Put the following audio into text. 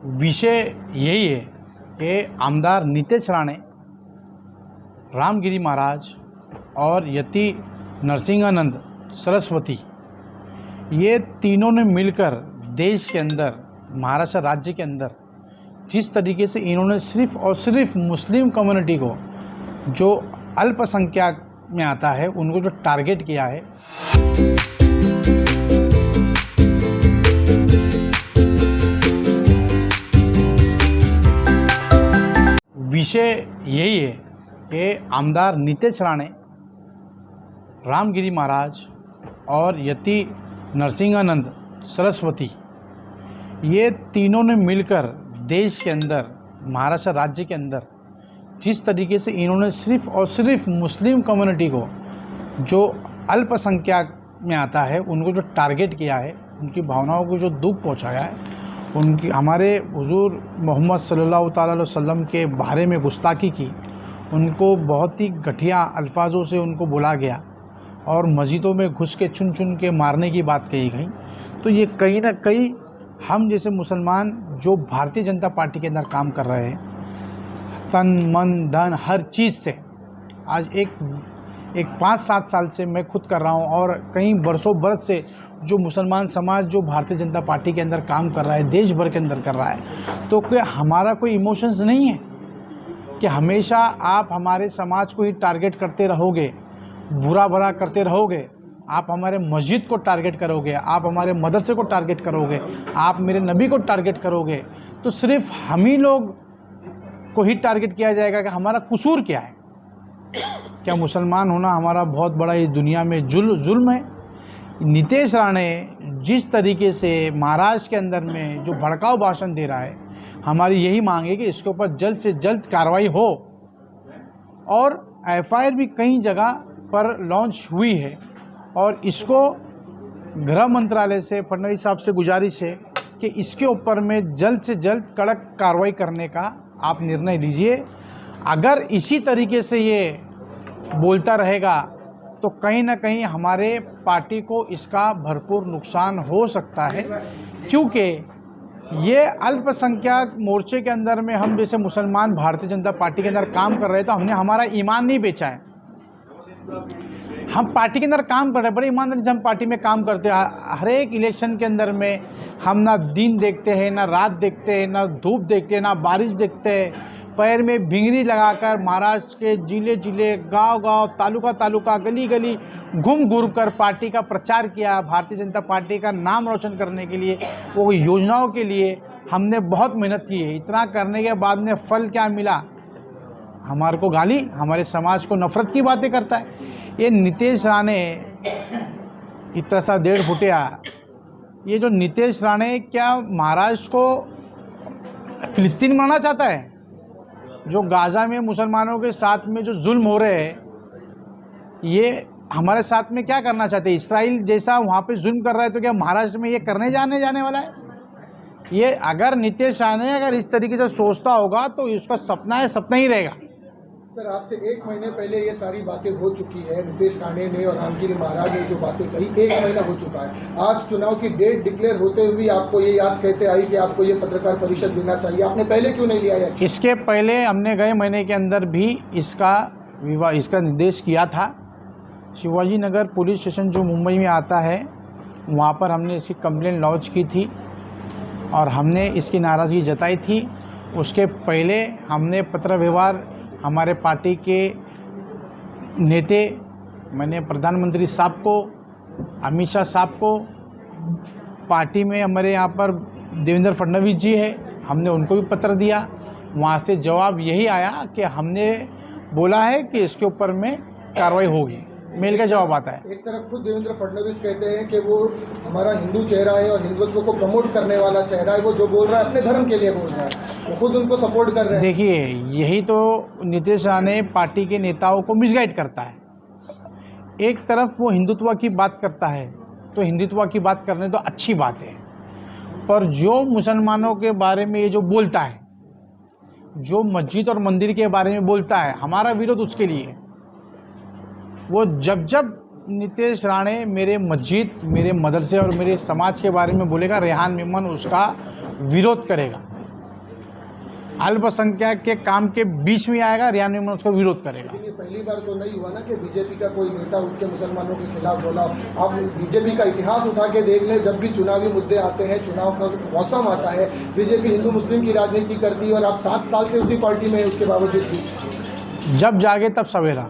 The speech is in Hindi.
विषय यही है कि आमदार नितेश राणे, रामगिरी महाराज और यति नरसिंहानंद सरस्वती, ये तीनों ने मिलकर देश के अंदर, महाराष्ट्र राज्य के अंदर जिस तरीके से इन्होंने सिर्फ़ और सिर्फ मुस्लिम कम्युनिटी को, जो अल्पसंख्यक में आता है, उनको जो टारगेट किया है, विषय यही है कि आमदार नितेश राणे, रामगिरी महाराज और यति नरसिंहानंद सरस्वती, ये तीनों ने मिलकर देश के अंदर, महाराष्ट्र राज्य के अंदर जिस तरीके से इन्होंने सिर्फ़ और सिर्फ मुस्लिम कम्युनिटी को, जो अल्पसंख्यक में आता है, उनको जो टारगेट किया है, उनकी भावनाओं को जो दुख पहुंचाया है, उनकी हमारे हुजूर मोहम्मद सल्लल्लाहु अलैहि वसल्लम के बारे में गुस्ताखी की, उनको बहुत ही घटिया अल्फाजों से उनको बोला गया और मस्जिदों में घुस के चुन चुन के मारने की बात कही गई। तो ये कहीं ना कहीं हम जैसे मुसलमान जो भारतीय जनता पार्टी के अंदर काम कर रहे हैं, तन मन धन हर चीज़ से, आज एक 5-7 साल से मैं खुद कर रहा हूँ और कई बरसों बरस से जो मुसलमान समाज जो भारतीय जनता पार्टी के अंदर काम कर रहा है, देश भर के अंदर कर रहा है, तो क्या हमारा कोई इमोशंस नहीं है कि हमेशा आप हमारे समाज को ही टारगेट करते रहोगे, बुरा भला करते रहोगे, आप हमारे मस्जिद को टारगेट करोगे, आप हमारे मदरसे को टारगेट करोगे, आप मेरे नबी को टारगेट करोगे, तो सिर्फ हम ही लोग को ही टारगेट किया जाएगा कि हमारा कसूर क्या है? क्या मुसलमान होना हमारा बहुत बड़ा इस दुनिया में जुल्म है? नितेश राणे जिस तरीके से महाराष्ट्र के अंदर में जो भड़काऊ भाषण दे रहा है, हमारी यही मांग है कि इसके ऊपर जल्द से जल्द कार्रवाई हो और एफआईआर भी कई जगह पर लॉन्च हुई है और इसको गृह मंत्रालय से, फडणवीस साहब से गुजारिश है कि इसके ऊपर में जल्द से जल्द कड़क कार्रवाई करने का आप निर्णय लीजिए। अगर इसी तरीके से ये बोलता रहेगा तो कहीं ना कहीं हमारे पार्टी को इसका भरपूर नुकसान हो सकता है, क्योंकि ये अल्पसंख्यक मोर्चे के अंदर में हम जैसे मुसलमान भारतीय जनता पार्टी के अंदर काम कर रहे, तो हमने हमारा ईमान नहीं बेचा है। हम पार्टी के अंदर काम कर रहे हैं, बड़े ईमानदारी से हम पार्टी में काम करते हैं। हर एक इलेक्शन के अंदर में हम ना दिन देखते हैं, ना रात देखते हैं, ना धूप देखते हैं, ना बारिश देखते हैं, पैर में भिंगरी लगाकर महाराष्ट्र के जिले जिले, गांव गांव, तालुका तालुका, गली गली घूम घूम कर पार्टी का प्रचार किया। भारतीय जनता पार्टी का नाम रोशन करने के लिए, वो योजनाओं के लिए हमने बहुत मेहनत की है। इतना करने के बाद में फल क्या मिला? हमारे को गाली, हमारे समाज को नफरत की बातें करता है। ये नितेश राणे इतना सा 1.5 फुटिया, ये जो नितेश राणे क्या महाराष्ट्र को फिलिस्तीन बनाना चाहता है? जो गाज़ा में मुसलमानों के साथ में जो जुल्म हो रहे हैं, ये हमारे साथ में क्या करना चाहते हैं? इसराइल जैसा वहाँ पे जुल्म कर रहा है, तो क्या महाराष्ट्र में ये करने जाने वाला है? ये अगर नितेश राणे अगर इस तरीके से सोचता होगा तो इसका सपना है, सपना ही रहेगा। सर, आज से 1 महीने पहले ये सारी बातें हो चुकी है। नितेश राणे ने और रामगिरी महाराज ने जो बातें कही, 1 महीना हो चुका है। आज चुनाव की डेट डिक्लेयर होते हुए आपको ये याद कैसे आई कि आपको ये पत्रकार परिषद देना चाहिए? आपने पहले क्यों नहीं लिया है? इसके पहले हमने गए महीने के अंदर भी इसका निर्देश किया था। शिवाजी नगर पुलिस स्टेशन जो मुंबई में आता है, वहाँ पर हमने इसकी कंप्लेंट लॉन्च की थी और हमने इसकी नाराज़गी जताई थी। उसके पहले हमने पत्र व्यवहार हमारे पार्टी के नेते, मैंने प्रधानमंत्री साहब को, अमित शाह साहब को, पार्टी में हमारे यहाँ पर देवेंद्र फडणवीस जी है, हमने उनको भी पत्र दिया। वहाँ से जवाब यही आया कि हमने बोला है कि इसके ऊपर में कार्रवाई होगी। मेल का जवाब आता है। एक तरफ खुद देवेंद्र फडणवीस कहते हैं कि वो हमारा हिंदू चेहरा है और हिंदुत्व को प्रमोट करने वाला चेहरा है। वो जो बोल रहा है अपने धर्म के लिए बोल रहा है, वो खुद उनको सपोर्ट कर रहे हैं। देखिए, यही तो नितेश राणे पार्टी के नेताओं को मिसगाइड करता है। एक तरफ वो हिंदुत्व की बात करता है, तो हिंदुत्व की बात करने तो अच्छी बात है, पर जो मुसलमानों के बारे में ये जो बोलता है, जो मस्जिद और मंदिर के बारे में बोलता है, हमारा विरोध उसके लिए है। वो जब नितेश राणे मेरे मस्जिद, मेरे मदरसे और मेरे समाज के बारे में बोलेगा, रेहान मेमन उसका विरोध करेगा। अल्पसंख्यक के काम के बीच में आएगा, हरियाणा में उसका विरोध करेगा। लेकिन ये पहली बार तो नहीं हुआ ना कि बीजेपी का कोई नेता उठ के मुसलमानों के खिलाफ बोला। आप बीजेपी का इतिहास उठा के देख लें, जब भी चुनावी मुद्दे आते हैं, चुनाव का मौसम आता है, बीजेपी हिंदू मुस्लिम की राजनीति करती है और आप 7 साल से उसी पार्टी में हैं उसके बावजूद भी। जब जागे तब सवेरा।